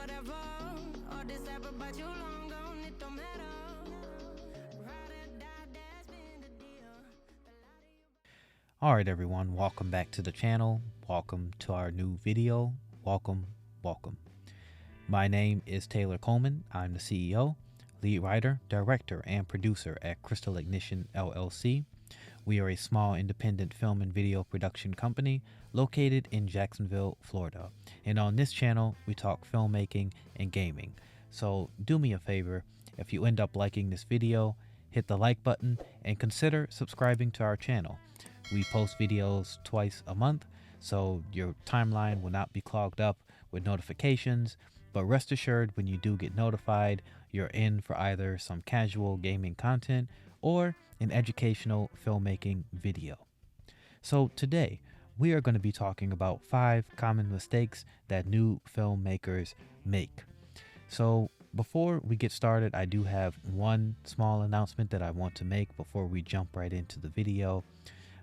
whatever. All this ever but you long gone, it don't matter. Ride or die, that's been the deal. Alright everyone, welcome back to the channel. Welcome to our new video. Welcome. My name is Taylor Coleman. I'm the CEO, lead writer, director, and producer at Crystal Ignition LLC. We are a small independent film and video production company located in Jacksonville, Florida. And on this channel, we talk filmmaking and gaming. So do me a favor, if you end up liking this video, hit the like button and consider subscribing to our channel. We post videos twice a month, so your timeline will not be clogged up with notifications, but rest assured when you do get notified, you're in for either some casual gaming content or an educational filmmaking video. So today, we are going to be talking about 5 common mistakes that new filmmakers make. So before we get started, I do have one small announcement that I want to make before we jump right into the video.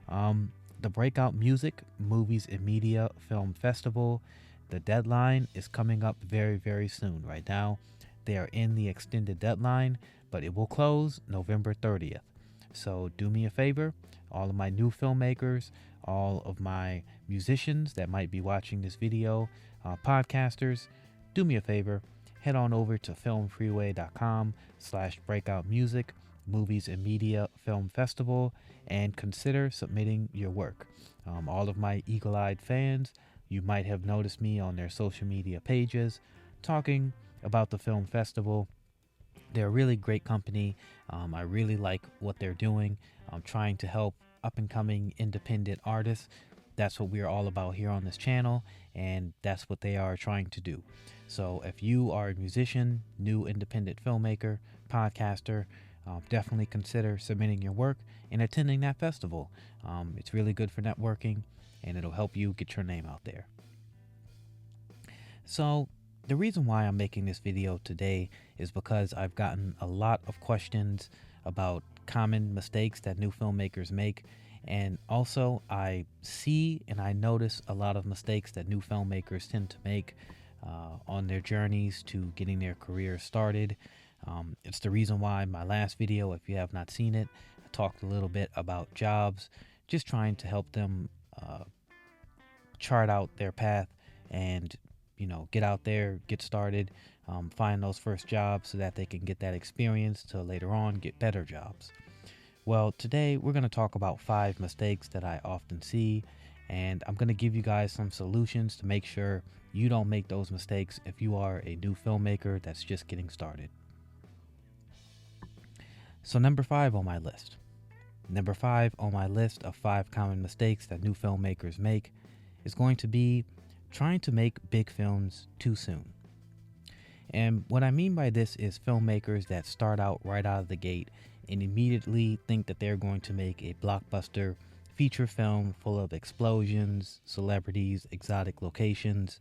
The Breakout Music, Movies and Media Film Festival, the deadline is coming up very, very soon. Right now, they are in the extended deadline, but it will close November 30th. So do me a favor, all of my new filmmakers, all of my musicians that might be watching this video, podcasters, do me a favor, head on over to filmfreeway.com/breakoutmusic, Movies and Media Film Festival, and consider submitting your work. All of my eagle-eyed fans, you might have noticed me on their social media pages talking about the film festival. They're a really great company. I really like what they're doing. I'm trying to help up-and-coming independent artists. That's what we're all about here on this channel, and that's what they are trying to do. So if you are a musician, new independent filmmaker, podcaster, definitely consider submitting your work and attending that festival. It's really good for networking, and it'll help you get your name out there. So the reason why I'm making this video today is because I've gotten a lot of questions about common mistakes that new filmmakers make, and also I see and I notice a lot of mistakes that new filmmakers tend to make on their journeys to getting their career started. It's the reason why my last video, if you have not seen it, I talked a little bit about jobs, just trying to help them chart out their path and get out there, get started, find those first jobs so that they can get that experience to later on get better jobs. Well, today we're going to talk about 5 mistakes that I often see, and I'm going to give you guys some solutions to make sure you don't make those mistakes if you are a new filmmaker that's just getting started. So number 5 on my list. Number 5 on my list of 5 common mistakes that new filmmakers make is going to be trying to make big films too soon. And what I mean by this is filmmakers that start out right out of the gate and immediately think that they're going to make a blockbuster feature film full of explosions, celebrities, exotic locations.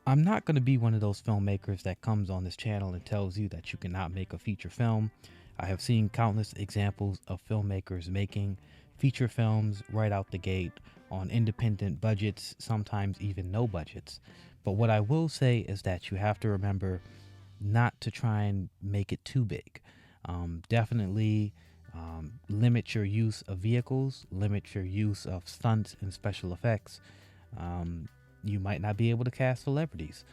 I'm not going to be one of those filmmakers that comes on this channel and tells you that you cannot make a feature film. I have seen countless examples of filmmakers making feature films right out the gate on independent budgets, sometimes even no budgets. But what I will say is that you have to remember not to try and make it too big. Definitely limit your use of vehicles, limit your use of stunts and special effects. You might not be able to cast celebrities.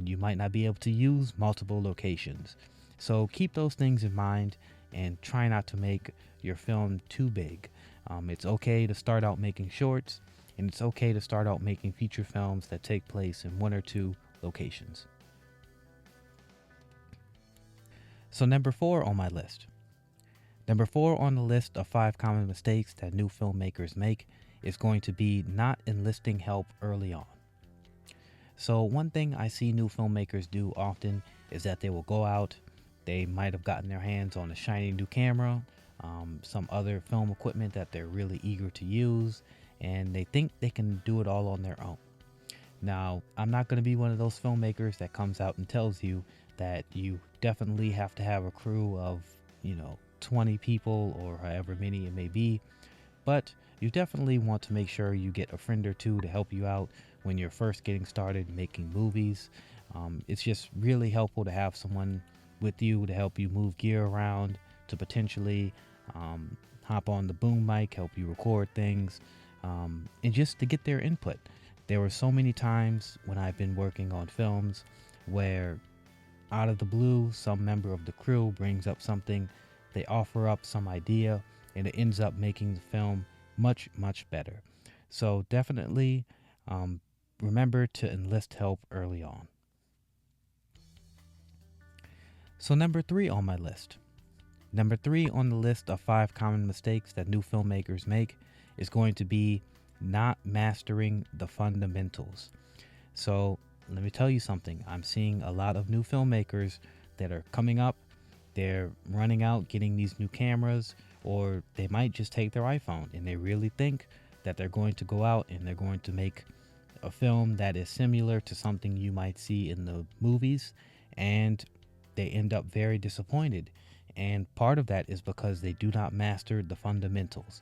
You might not be able to use multiple locations. So keep those things in mind and try not to make your film too big. It's okay to start out making shorts, and it's okay to start out making feature films that take place in 1 or 2 locations. So number 4 on my list. Number 4 on the list of 5 common mistakes that new filmmakers make is going to be not enlisting help early on. So one thing I see new filmmakers do often is that they will go out, they might have gotten their hands on a shiny new camera, some other film equipment that they're really eager to use, and they think they can do it all on their own. Now, I'm not going to be one of those filmmakers that comes out and tells you that you definitely have to have a crew of, 20 people or however many it may be, but you definitely want to make sure you get a friend or two to help you out when you're first getting started making movies. It's just really helpful to have someone with you to help you move gear around, to potentially hop on the boom mic, help you record things, and just to get their input. There were so many times when I've been working on films where out of the blue, some member of the crew brings up something, they offer up some idea, and it ends up making the film much, much better. So definitely remember to enlist help early on. So number 3 on my list. Number 3 on the list of 5 common mistakes that new filmmakers make is going to be not mastering the fundamentals. So let me tell you something. I'm seeing a lot of new filmmakers that are coming up. They're running out, getting these new cameras, or they might just take their iPhone and they really think that they're going to go out and they're going to make a film that is similar to something you might see in the movies, and they end up very disappointed. And part of that is because they do not master the fundamentals.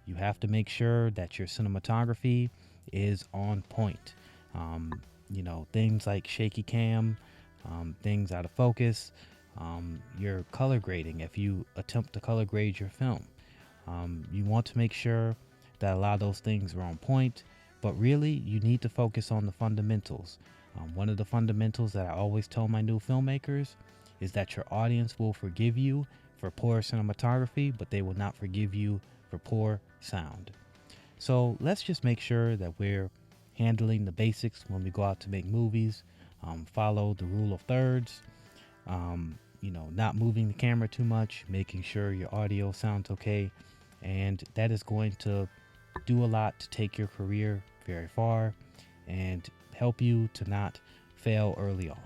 You have to make sure that your cinematography is on point. Things like shaky cam, things out of focus, your color grading. If you attempt to color grade your film, you want to make sure that a lot of those things are on point, but really you need to focus on the fundamentals. One of the fundamentals that I always tell my new filmmakers is that your audience will forgive you for poor cinematography, but they will not forgive you for poor sound. So let's just make sure that we're handling the basics when we go out to make movies. Follow the rule of thirds. Not moving the camera too much, making sure your audio sounds okay, and that is going to do a lot to take your career very far and help you to not fail early on.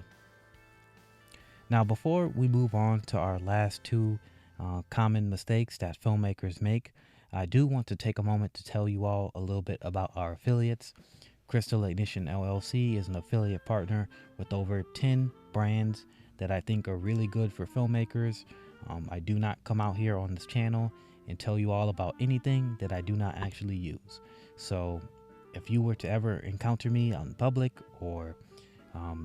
Now, before we move on to our last 2 common mistakes that filmmakers make, I do want to take a moment to tell you all a little bit about our affiliates. Crystal Ignition LLC is an affiliate partner with over 10 brands that I think are really good for filmmakers. I do not come out here on this channel and tell you all about anything that I do not actually use. So if you were to ever encounter me on public, or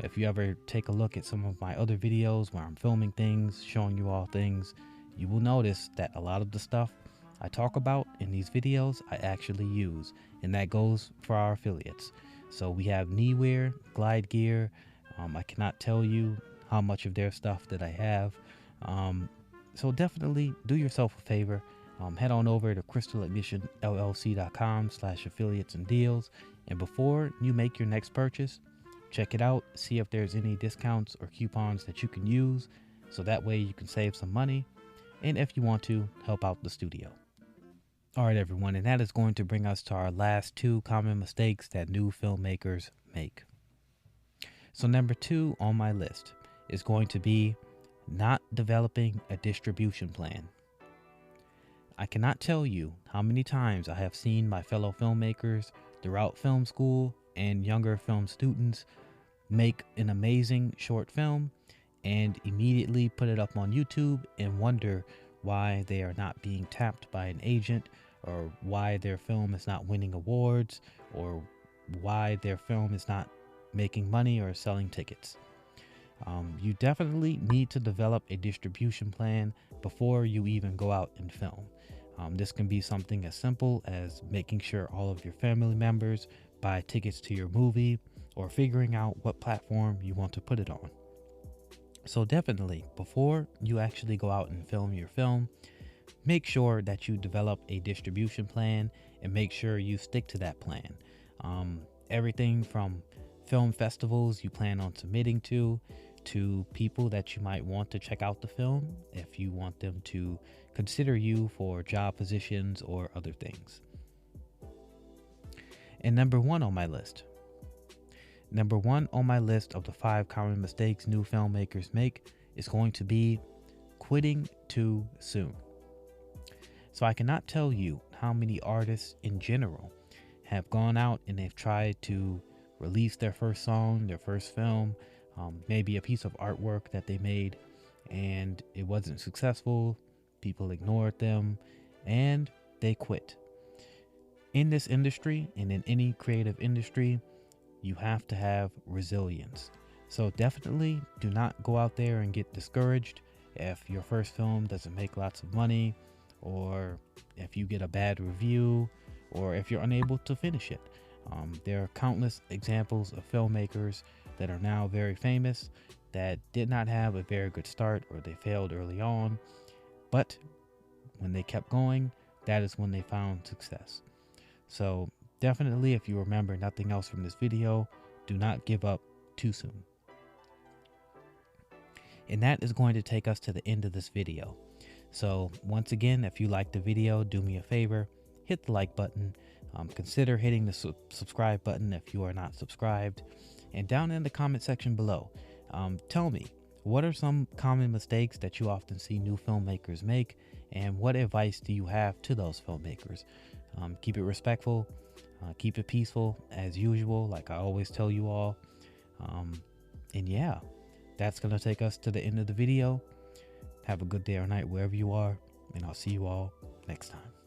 if you ever take a look at some of my other videos where I'm filming things, showing you all things, you will notice that a lot of the stuff I talk about in these videos I actually use, and that goes for our affiliates. So we have knee wear, glide gear. I cannot tell you how much of their stuff that I have. So definitely do yourself a favor. Head on over to crystalignitionllc.com/affiliates and deals. And before you make your next purchase, check it out, see if there's any discounts or coupons that you can use, so that way you can save some money, and if you want to, help out the studio. All right, everyone, and that is going to bring us to our last 2 common mistakes that new filmmakers make. So number 2 on my list is going to be not developing a distribution plan. I cannot tell you how many times I have seen my fellow filmmakers throughout film school and younger film students make an amazing short film and immediately put it up on YouTube and wonder why they are not being tapped by an agent, or why their film is not winning awards, or why their film is not making money or selling tickets. You definitely need to develop a distribution plan before you even go out and film. This can be something as simple as making sure all of your family members buy tickets to your movie, or figuring out what platform you want to put it on. So definitely, before you actually go out and film your film, make sure that you develop a distribution plan and make sure you stick to that plan. Everything from film festivals you plan on submitting to people that you might want to check out the film if you want them to consider you for job positions or other things. And number 1 on my list of the 5 common mistakes new filmmakers make is going to be quitting too soon. So I cannot tell you how many artists in general have gone out and they've tried to release their first song, their first film, maybe a piece of artwork that they made, and it wasn't successful. People ignored them and they quit. In this industry, and in any creative industry, you have to have resilience. So definitely do not go out there and get discouraged if your first film doesn't make lots of money, or if you get a bad review, or if you're unable to finish it. There are countless examples of filmmakers that are now very famous that did not have a very good start, or they failed early on, but when they kept going, that is when they found success. So definitely, if you remember nothing else from this video, do not give up too soon. And that is going to take us to the end of this video. So once again, if you liked the video, do me a favor, hit the like button. Consider hitting the subscribe button if you are not subscribed. And down in the comment section below, tell me, what are some common mistakes that you often see new filmmakers make, and what advice do you have to those filmmakers? Keep it respectful, keep it peaceful as usual, like I always tell you all. And yeah, that's going to take us to the end of the video. Have a good day or night wherever you are, and I'll see you all next time.